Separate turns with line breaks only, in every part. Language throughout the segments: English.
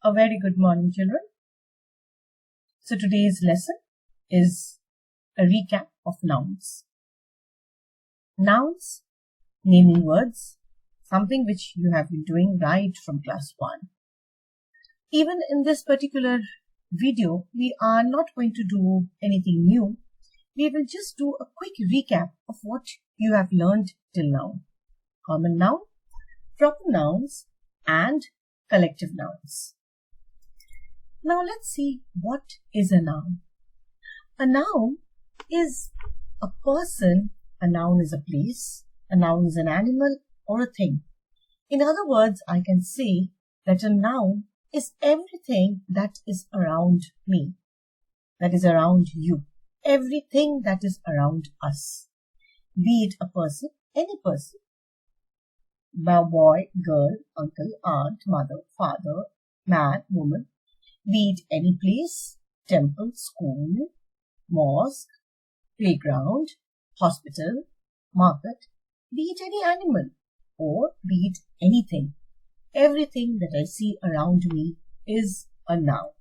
A very good morning, children. So today's lesson is a recap of nouns. Nouns, naming words, something which you have been doing right from class 1. Even in this particular video, we are not going to do anything new. We will just do a quick recap of what you have learned till now. Common noun, proper nouns, and collective nouns. Now let's see what is a noun. A noun is a person, a noun is a place, a noun is an animal or a thing. In other words, I can say that a noun is everything that is around me, that is around you, everything that is around us. Be it a person, any person, boy, girl, uncle, aunt, mother, father, man, woman. Be it any place, temple, school, mosque, playground, hospital, market, be it any animal or be it anything. Everything that I see around me is a noun.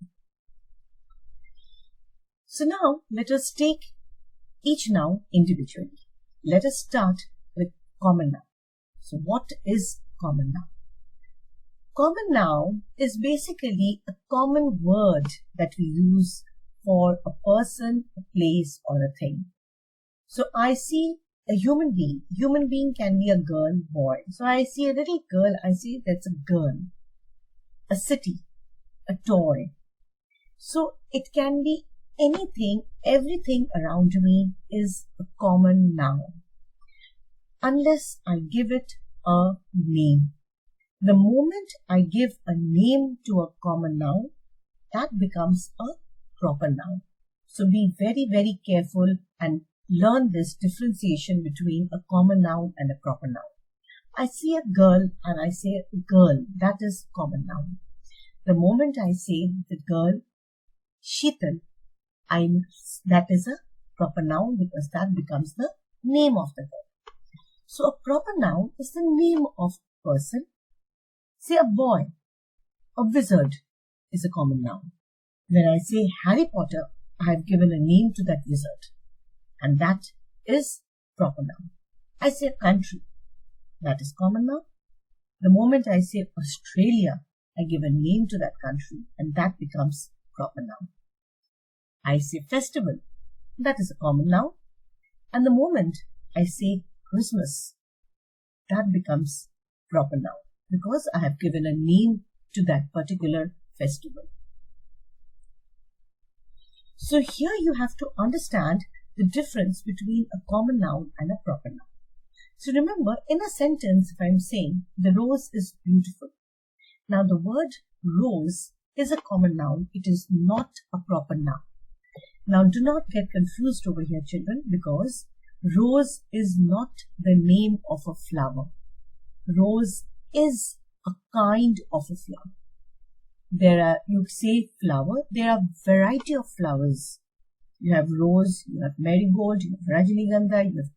So now let us take each noun individually. Let us start with common noun. So what is common noun? Common noun is basically a common word that we use for a person, a place, or a thing. So I see a human being. Human being can be a girl, boy. So I see a little girl, I say that's a girl. A city, a toy. So it can be anything, everything around me is a common noun. Unless I give it a name. The moment I give a name to a common noun, that becomes a proper noun. So be very, very careful and learn this differentiation between a common noun and a proper noun. I see a girl and I say girl, that is common noun. The moment I say the girl, Sheetal, that is a proper noun because that becomes the name of the girl. So a proper noun is the name of a person. Say a boy, a wizard is a common noun. When I say Harry Potter, I have given a name to that wizard. And that is proper noun. I say a country, that is common noun. The moment I say Australia, I give a name to that country and that becomes proper noun. I say festival, that is a common noun. And the moment I say Christmas, that becomes proper noun because I have given a name to that particular festival. So here you have to understand the difference between a common noun and a proper noun. So remember, in a sentence, if I'm saying the rose is beautiful. Now the word rose is a common noun. It is not a proper noun. Now do not get confused over here, children, because rose is not the name of a flower. Rose is a kind of a flower. You say flower, there are variety of flowers. You have rose, you have marigold, you have rajnigandha, you have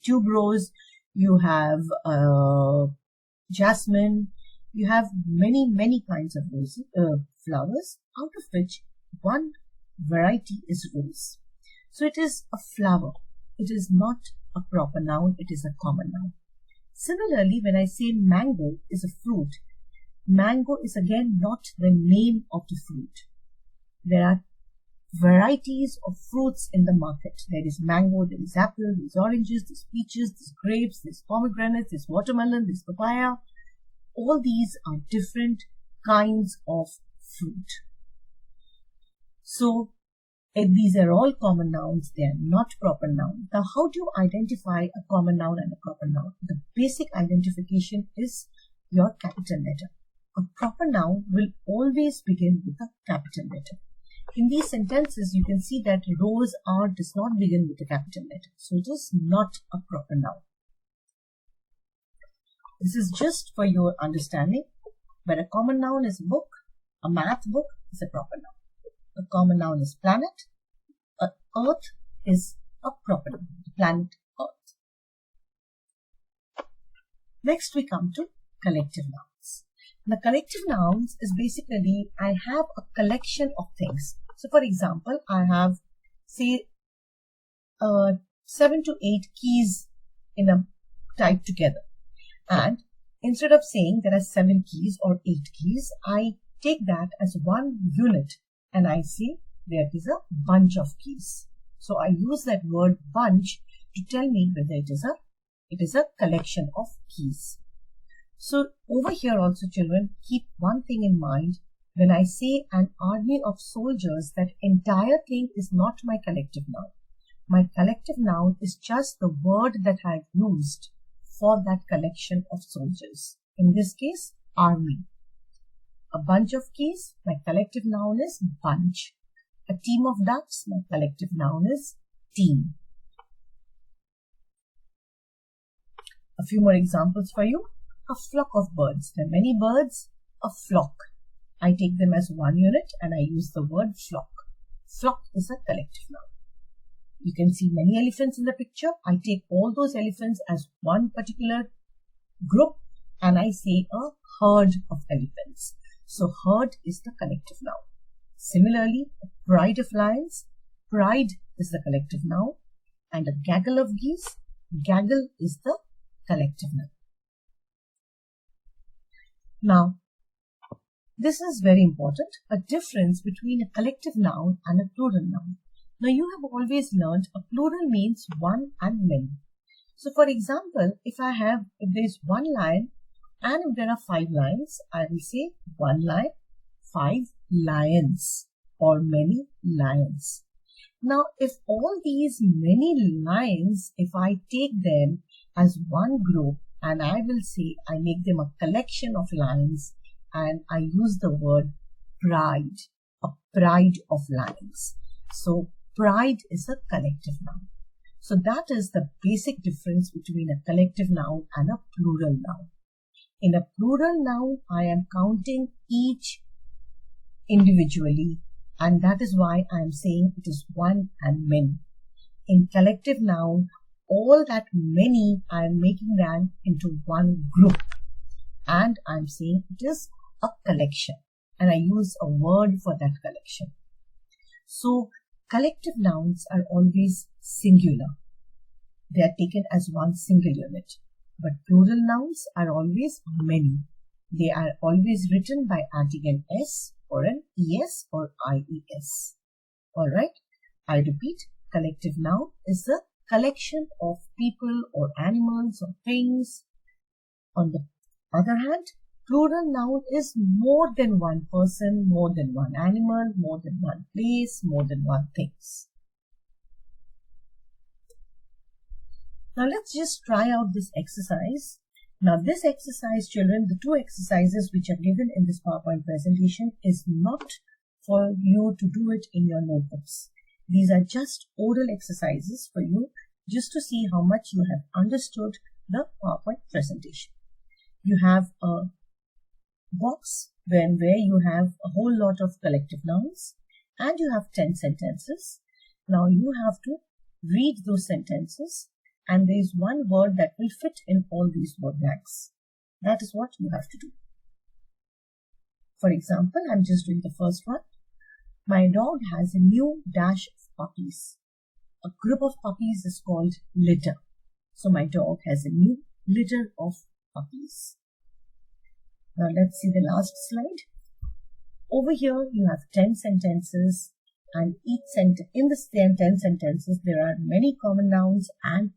tuberose, you have jasmine, you have many kinds of flowers, out of which one variety is rose. So it is a flower. It is not a proper noun, it is a common noun. Similarly, when I say mango is a fruit, mango is again not the name of the fruit. There are varieties of fruits in the market. There is mango, there is apple, there is oranges, there is peaches, there is grapes, there is pomegranates, there is watermelon, there is papaya. All these are different kinds of fruit. So, these are all common nouns, they are not proper nouns. Now, how do you identify a common noun and a proper noun? The basic identification is your capital letter. A proper noun will always begin with a capital letter. In these sentences, you can see that rose R does not begin with a capital letter. So, it is not a proper noun. This is just for your understanding. But a common noun is a book, a math book is a proper noun. A common noun is planet. Earth is a proper noun. Planet Earth. Next we come to collective nouns. The collective nouns is basically I have a collection of things. So for example, I have say 7 to 8 keys in a type together, and instead of saying there are 7 keys or 8 keys, I take that as one unit and I say there is a bunch of keys. So I use that word bunch to tell me whether it is a collection of keys. So over here also, children, keep one thing in mind. When I say an army of soldiers, that entire thing is not my collective noun. My collective noun is just the word that I've used for that collection of soldiers. In this case, army. A bunch of keys, my collective noun is bunch. A team of ducks, my collective noun is team. A few more examples for you. A flock of birds. There are many birds, a flock. I take them as one unit and I use the word flock. Flock is a collective noun. You can see many elephants in the picture. I take all those elephants as one particular group and I say a herd of elephants. So herd is the collective noun. Similarly, a pride of lions. Pride is the collective noun. And a gaggle of geese. Gaggle is the collective noun. Now, this is very important, a difference between a collective noun and a plural noun. Now, you have always learned a plural means one and many. So, for example, if there is one lion and if there are 5 lions, I will say one lion, 5 lions or many lions. Now, if all these many lions, if I take them as one group and I will say I make them a collection of lions and I use the word pride, a pride of lions. So, pride is a collective noun. So, that is the basic difference between a collective noun and a plural noun. In a plural noun, I am counting each individually, and that is why I am saying it is one and many. In collective noun, all that many, I am making them into one group, and I am saying it is a collection, and I use a word for that collection. So, collective nouns are always singular. They are taken as one single unit. But plural nouns are always many. They are always written by adding an S or an ES or IES. Alright, I repeat, collective noun is a collection of people or animals or things. On the other hand, plural noun is more than one person, more than one animal, more than one place, more than one things. Now let's just try out this exercise. Now this exercise, children, the 2 exercises which are given in this PowerPoint presentation is not for you to do it in your notebooks. These are just oral exercises for you just to see how much you have understood the PowerPoint presentation. You have a box where you have a whole lot of collective nouns and you have 10 sentences. Now you have to read those sentences and there is one word that will fit in all these word blanks. That is what you have to do. For example, I am just doing the first one. My dog has a new dash of puppies. A group of puppies is called litter. So my dog has a new litter of puppies. Now let's see the last slide. Over here you have 10 sentences and each sentence, in the 10 sentences there are many common nouns and